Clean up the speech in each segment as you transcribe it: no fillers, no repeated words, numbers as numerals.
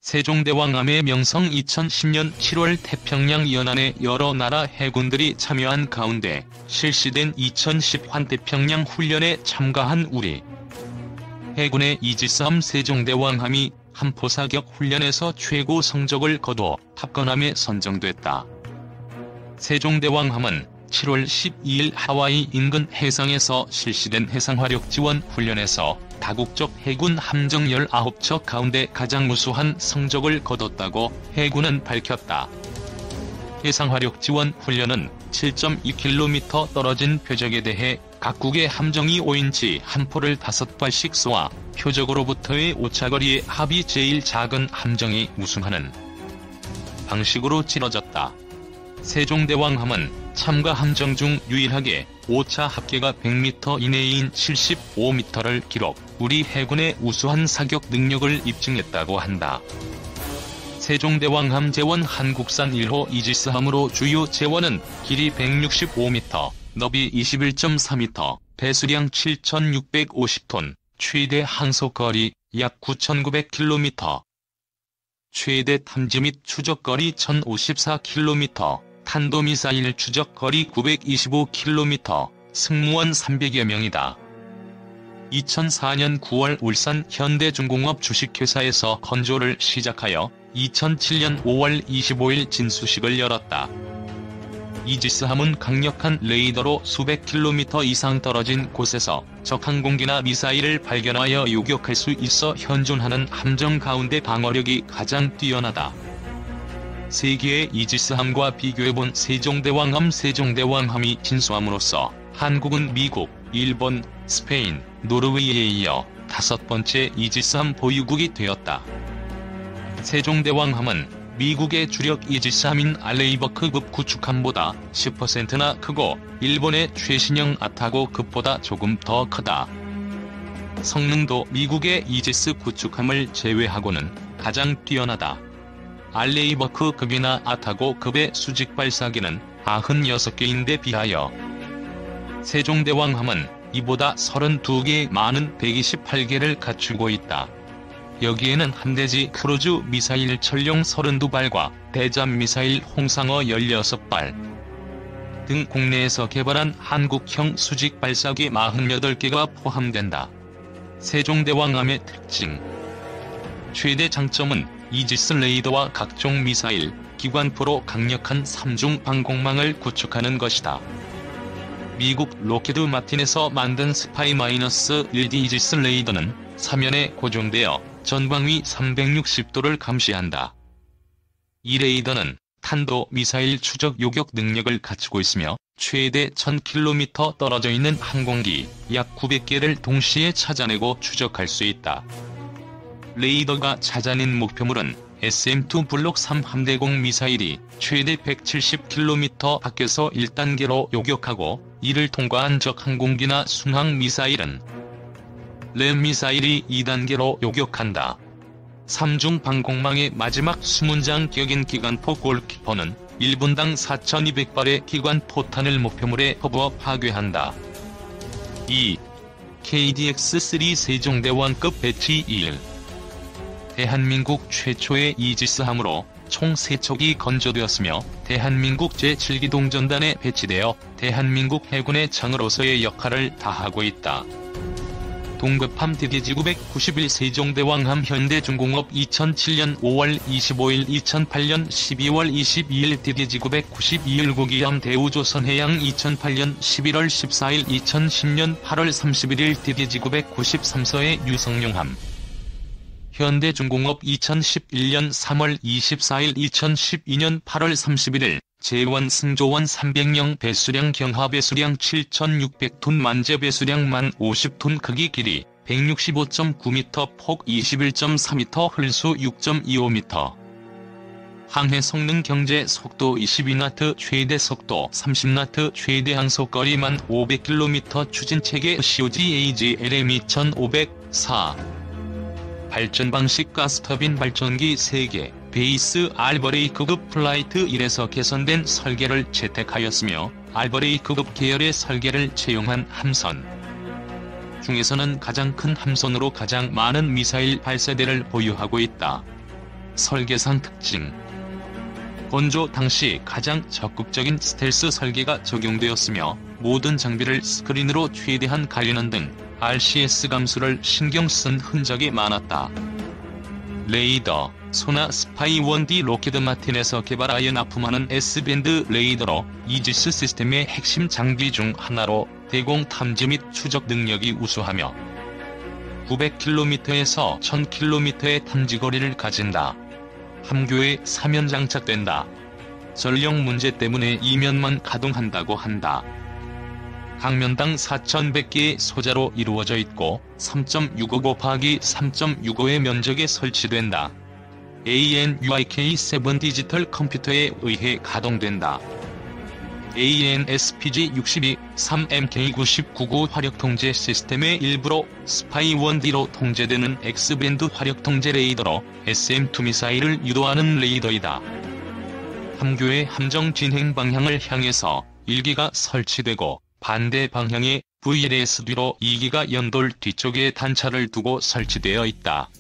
세종대왕함의 명성. 2010년 7월 태평양 연안에 여러 나라 해군들이 참여한 가운데 실시된 2010 환태평양 훈련에 참가한 우리 해군의 이지스함 세종대왕함이 함포사격 훈련에서 최고 성적을 거둬 탑건함에 선정됐다. 세종대왕함은 7월 12일 하와이 인근 해상에서 실시된 해상화력 지원 훈련에서 다국적 해군 함정 19척 가운데 가장 우수한 성적을 거뒀다고 해군은 밝혔다. 해상화력 지원 훈련은 7.2km 떨어진 표적에 대해 각국의 함정이 5인치 함포를 5발씩 쏘아 표적으로부터의 오차거리의 합이 제일 작은 함정이 우승하는 방식으로 치러졌다. 세종대왕함은 참가 함정 중 유일하게 오차 합계가 100m 이내인 75m를 기록, 우리 해군의 우수한 사격 능력을 입증했다고 한다. 세종대왕함 제원 한국산 1호 이지스함으로 주요 제원은 길이 165m, 너비 21.4m, 배수량 7,650톤, 최대 항속거리 약 9,900km, 최대 탐지 및 추적거리 1,054km, 탄도미사일 추적거리 925km, 승무원 300여 명이다. 2004년 9월 울산 현대중공업 주식회사에서 건조를 시작하여 2007년 5월 25일 진수식을 열었다. 이지스함은 강력한 레이더로 수백 킬로미터 이상 떨어진 곳에서 적 항공기나 미사일을 발견하여 요격할 수 있어 현존하는 함정 가운데 방어력이 가장 뛰어나다. 세계의 이지스함과 비교해본 세종대왕함이 진수함으로써 한국은 미국, 일본, 스페인, 노르웨이에 이어 5번째 이지스함 보유국이 되었다. 세종대왕함은 미국의 주력 이지스함인 알레이버크급 구축함보다 10%나 크고 일본의 최신형 아타고급보다 조금 더 크다. 성능도 미국의 이지스 구축함을 제외하고는 가장 뛰어나다. 알레이버크급이나 아타고급의 수직 발사기는 96개인데 비하여 세종대왕함은 이보다 32개 많은 128개를 갖추고 있다. 여기에는 한대지 크루즈 미사일 천룡 32발과 대잠 미사일 홍상어 16발 등 국내에서 개발한 한국형 수직 발사기 48개가 포함된다. 세종대왕함의 특징. 최대 장점은 이지스 레이더와 각종 미사일, 기관포로 강력한 3중 방공망을 구축하는 것이다. 미국 로키드 마틴에서 만든 스파이-1D 이지스 레이더는 사면에 고정되어 전방위 360도를 감시한다. 이 레이더는 탄도 미사일 추적 요격 능력을 갖추고 있으며 최대 1000km 떨어져 있는 항공기 약 900개를 동시에 찾아내고 추적할 수 있다. 레이더가 찾아낸 목표물은 SM-2 블록 3 함대공 미사일이 최대 170km 밖에서 1단계로 요격하고 이를 통과한 적 항공기나 순항 미사일은 램 미사일이 2단계로 요격한다. 3중 방공망의 마지막 수문장 격인 기관포 골키퍼는 1분당 4200발의 기관 포탄을 목표물에 퍼부어 파괴한다. 2. KDX-3 세종대왕급 배치 1. 대한민국 최초의 이지스함으로 총 3척이 건조되었으며 대한민국 제7기동전단에 배치되어 대한민국 해군의 장으로서의 역할을 다하고 있다. 동급함 DDG-991 세종대왕함 현대중공업 2007년 5월 25일 2008년 12월 22일 DDG-992 1호기함 대우조선해양 2008년 11월 14일 2010년 8월 31일 DDG-993서해 유성룡함 현대중공업 2011년 3월 24일 2012년 8월 31일 제원 승조원 300명 배수량 경하 배수량 7,600톤 만재 배수량 1050톤 크기 길이 165.9m 폭 21.4m 흘수 6.25m 항해 성능 경제 속도 22나트 최대 속도 30나트 최대 항속거리 1500km 추진체계 COGAG LM 2500 4 발전 방식 가스터빈 발전기 3개, 베이스 알버레이크급 플라이트 1에서 개선된 설계를 채택하였으며 알버레이크급 계열의 설계를 채용한 함선 중에서는 가장 큰 함선으로 가장 많은 미사일 발사대를 보유하고 있다. 설계상 특징. 건조 당시 가장 적극적인 스텔스 설계가 적용되었으며 모든 장비를 스크린으로 최대한 가리는 등 RCS 감수를 신경 쓴 흔적이 많았다. 레이더. 소나 스파이 1D 록히드 마틴에서 개발하여 납품하는 S밴드 레이더로 이지스 시스템의 핵심 장비 중 하나로 대공 탐지 및 추적 능력이 우수하며 900km에서 1000km의 탐지 거리를 가진다. 함교에 3면 장착된다. 전력 문제 때문에 2면만 가동한다고 한다. 각면당 4100개의 소자로 이루어져 있고 3.65 곱하기 3.65의 면적에 설치된다. ANUIK7 디지털 컴퓨터에 의해 가동된다. ANSPG-62, 3MK99 화력 통제 시스템의 일부로 스파이 1D로 통제되는 X밴드 화력 통제 레이더로 SM-2 미사일을 유도하는 레이더이다. 함교의 함정 진행 방향을 향해서 1기가 설치되고 반대 방향에 VLS 뒤로 2기가 연돌 뒤쪽에 단차를 두고 설치되어 있다.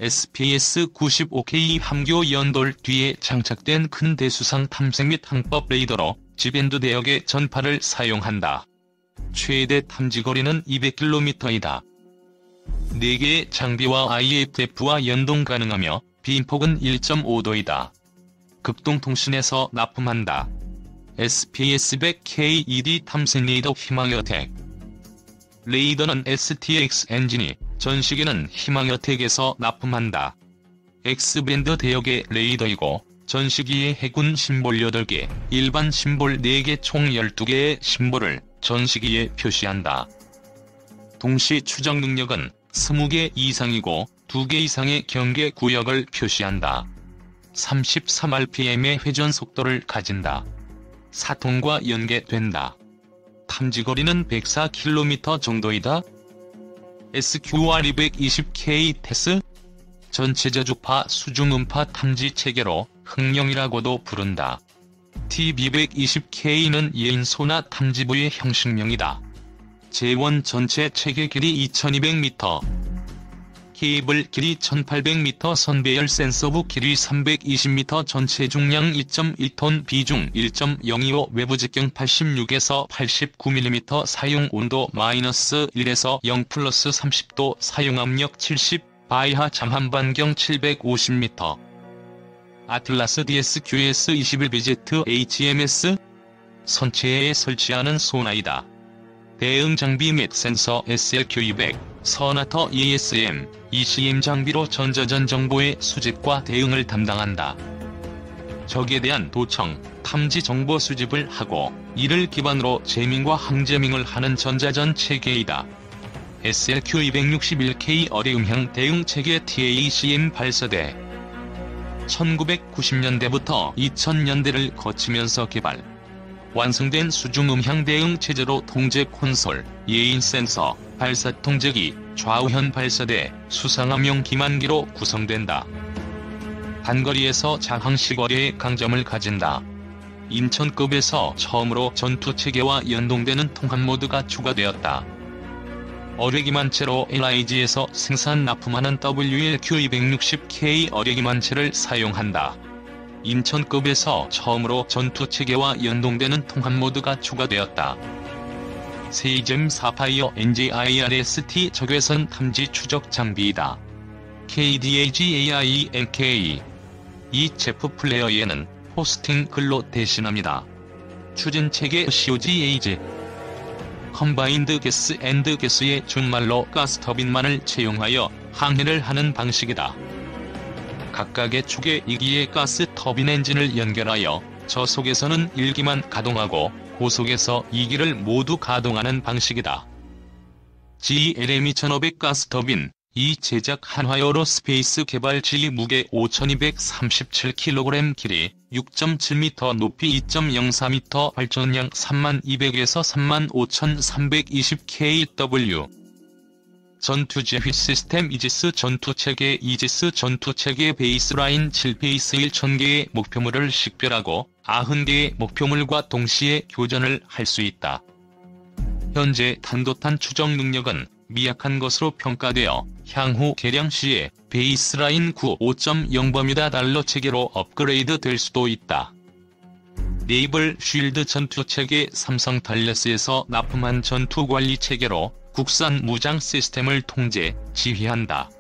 SPS-95K 함교 연돌 뒤에 장착된 큰 대수상 탐색 및 항법 레이더로 G밴드 대역의 전파를 사용한다. 최대 탐지거리는 200km이다. 4개의 장비와 IFF와 연동 가능하며 빈폭은 1.5도이다. 극동통신에서 납품한다. SPS-100K ED 탐색 레이더 희망여택. 레이더는 STX 엔진이 전시기는 희망여택에서 납품한다. X밴드 대역의 레이더이고 전시기에 해군 심볼 8개, 일반 심볼 4개 총 12개의 심볼을 전시기에 표시한다. 동시 추적 능력은 20개 이상이고 2개 이상의 경계 구역을 표시한다. 33rpm의 회전 속도를 가진다. 사통과 연계된다. 탐지거리는 104km 정도이다. SQR220K 테스 전체 저주파 수중음파 탐지 체계로 흥령이라고도 부른다. TB220K는 예인 소나 탐지부의 형식명이다. 제1 전체 체계 길이 2200m, 케이블 길이 1800m, 선배열 센서부 길이 320m, 전체 중량 2.1톤, 비중 1.025, 외부 직경 86에서 89mm, 사용 온도 -1에서 0 플러스 30도, 사용 압력 70, 바이하 잠한 반경 750m. 아틀라스 DSQS-21BZ HMS 선체에 설치하는 소나이다. 대응 장비 및 센서 SLQ-200, 서나터 ESM, ECM 장비로 전자전 정보의 수집과 대응을 담당한다. 적에 대한 도청, 탐지 정보 수집을 하고 이를 기반으로 제밍과 항제밍을 하는 전자전 체계이다. SLQ-261K 어뢰음향 대응 체계 TACM 발사대 1990년대부터 2000년대를 거치면서 개발, 완성된 수중음향 대응 체제로 통제 콘솔, 예인 센서, 발사 통제기, 좌우현 발사대, 수상함용 기만기로 구성된다. 단거리에서 장항식 어뢰의 강점을 가진다. 인천급에서 처음으로 전투체계와 연동되는 통합 모드가 추가되었다. 어뢰기만체로 LIG에서 생산 납품하는 WLQ-260K 어뢰기만체를 사용한다. 인천급에서 처음으로 전투체계와 연동되는 통합 모드가 추가되었다. 세이즘 사파이어 NGIRST 적외선 탐지 추적 장비이다. KDAGAINK. 이 제프 플레이어에는 호스팅 글로 대신합니다. 추진체계 COGAG. 컴바인드 게스 앤드 게스의 준말로 가스터빈만을 채용하여 항해를 하는 방식이다. 각각의 축에 2기의 가스 터빈 엔진을 연결하여 저속에서는 1기만 가동하고 고속에서 2기를 모두 가동하는 방식이다. GLM2500 가스터빈, 이 제작 한화여로 스페이스 개발 지 무게 5237kg, 길이 6.7m, 높이 2.04m, 발전량 3200에서 35320kW. 전투제휘 시스템 이지스 전투체계. 이지스 전투체계 베이스라인 7베이스 1000개의 목표물을 식별하고 90개의 목표물과 동시에 교전을 할 수 있다. 현재 탄도탄 추적 능력은 미약한 것으로 평가되어 향후 개량 시에 베이스라인 95.0버뮤다 체계로 업그레이드 될 수도 있다. 네이벌 쉴드 전투체계 삼성 달3에서 납품한 전투관리 체계로 국산 무장 시스템을 통제, 지휘한다.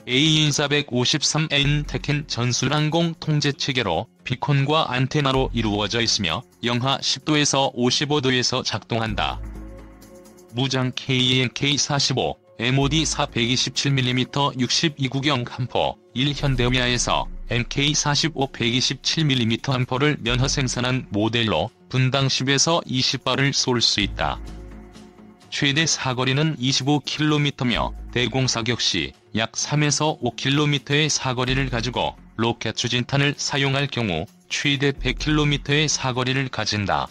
A-453N 테켄 전술항공 통제체계로 비콘과 안테나로 이루어져 있으며 영하 10도에서 55도에서 작동한다. 무장 KN-K45, MOD-4 127mm 62구경 함포, 1현대미아에서 MK45 127mm 함포를 면허 생산한 모델로 분당 10에서 20발을 쏠 수 있다. 최대 사거리는 25km며 대공사격 시 약 3에서 5km의 사거리를 가지고 로켓 추진탄을 사용할 경우 최대 100km의 사거리를 가진다.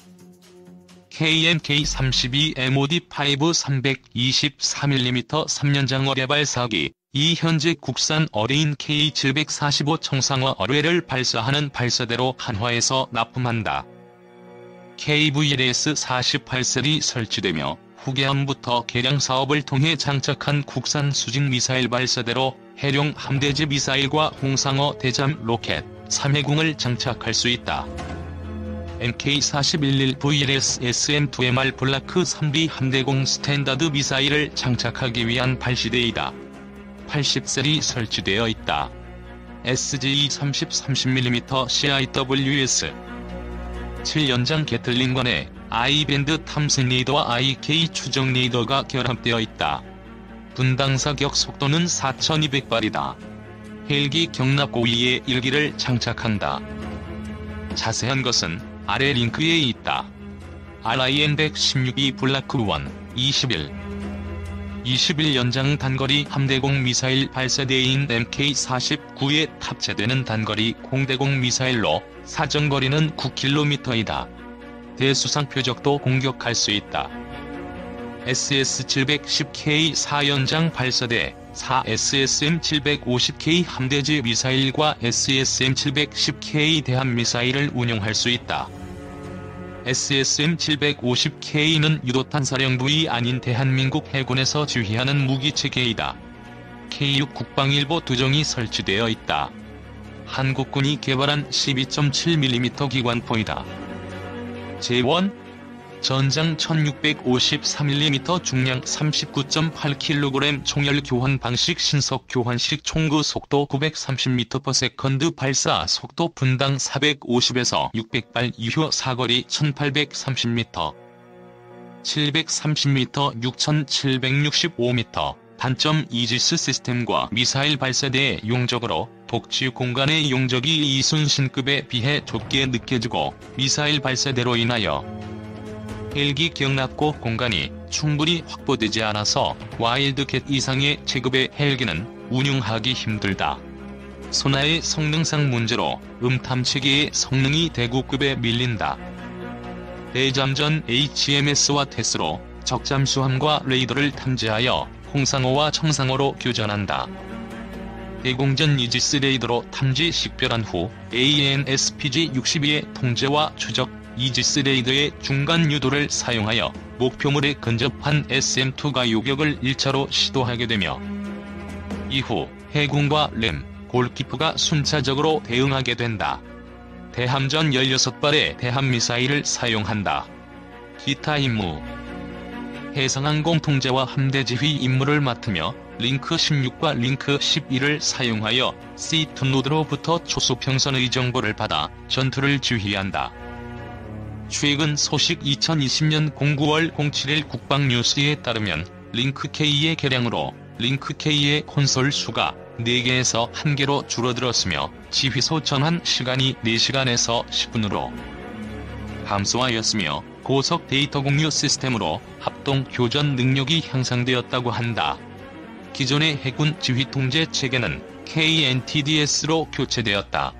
KN-K32 MOD-5 323mm 3연장 어뢰 발사기, 이 현재 국산 어뢰인 K745 청상어 어뢰를 발사하는 발사대로 한화에서 납품한다. KVLS-48셀이 설치되며 후계함부터 개량 사업을 통해 장착한 국산 수직 미사일 발사대로 해룡 함대지 미사일과 홍상어 대잠 로켓, 3해궁을 장착할 수 있다. MK41-VLS SM2MR 블라크 3B 함대공 스탠다드 미사일을 장착하기 위한 발시대이다. 80셀이 설치되어 있다. SGE-30 30mm CIWS 7연장 게틀링관에 I밴드 탐색 레이더와 IK 추적 레이더가 결합되어 있다. 분당 사격 속도는 4200발이다. 헬기 경납 고위에 1기를 장착한다. 자세한 것은 아래 링크에 있다. RIN-116E 블라크 1 21연장 단거리 함대공 미사일 발사대인 MK49에 탑재되는 단거리 공대공 미사일로 사정거리는 9km이다. 대수상 표적도 공격할 수 있다. SS-710K 4연장 발사대, 4SSM-750K 함대지 미사일과 SSM-710K 대함미사일을 운용할 수 있다. SSM-750K는 유도탄 사령부이 아닌 대한민국 해군에서 지휘하는 무기체계이다. K6 국방일보 두정이 설치되어 있다. 한국군이 개발한 12.7mm 기관포이다. 제1 전장 1653mm 중량 39.8kg 총열 교환 방식 신속 교환식 총구 속도 930m/s 발사 속도 분당 450에서 600발 유효 사거리 1830m 730m 6765m 단점 이지스 시스템과 미사일 발사대의 용적으로 복지 공간의 용적이 이순신급에 비해 좁게 느껴지고 미사일 발사대로 인하여 헬기 경납고 공간이 충분히 확보되지 않아서 와일드캣 이상의 체급의 헬기는 운용하기 힘들다. 소나의 성능상 문제로 탐체계의 성능이 대구급에 밀린다. 대잠전 HMS와 테스로 적잠수함과 레이더를 탐지하여 홍상어와 청상어로 교전한다. 대공전 이지스 레이더로 탐지 식별한 후 AN/SPG-62의 통제와 추적, 이지스 레이더의 중간 유도를 사용하여 목표물에 근접한 SM-2가 요격을 1차로 시도하게 되며 이후 해군과 램, 골키프가 순차적으로 대응하게 된다. 대함전 16발의 대함미사일을 사용한다. 기타 임무 해상항공 통제와 함대지휘 임무를 맡으며 링크 16과 링크 11을 사용하여 C2 노드로부터 초소평선의 정보를 받아 전투를 지휘한다. 최근 소식 2020년 09월 07일 국방뉴스에 따르면 링크-K의 개량으로 링크-K의 콘솔 수가 4개에서 1개로 줄어들었으며 지휘소 전환 시간이 4시간에서 10분으로 감소하였으며 고속 데이터 공유 시스템으로 합동 교전 능력이 향상되었다고 한다. 기존의 해군 지휘 통제 체계는 KNTDS로 교체되었다.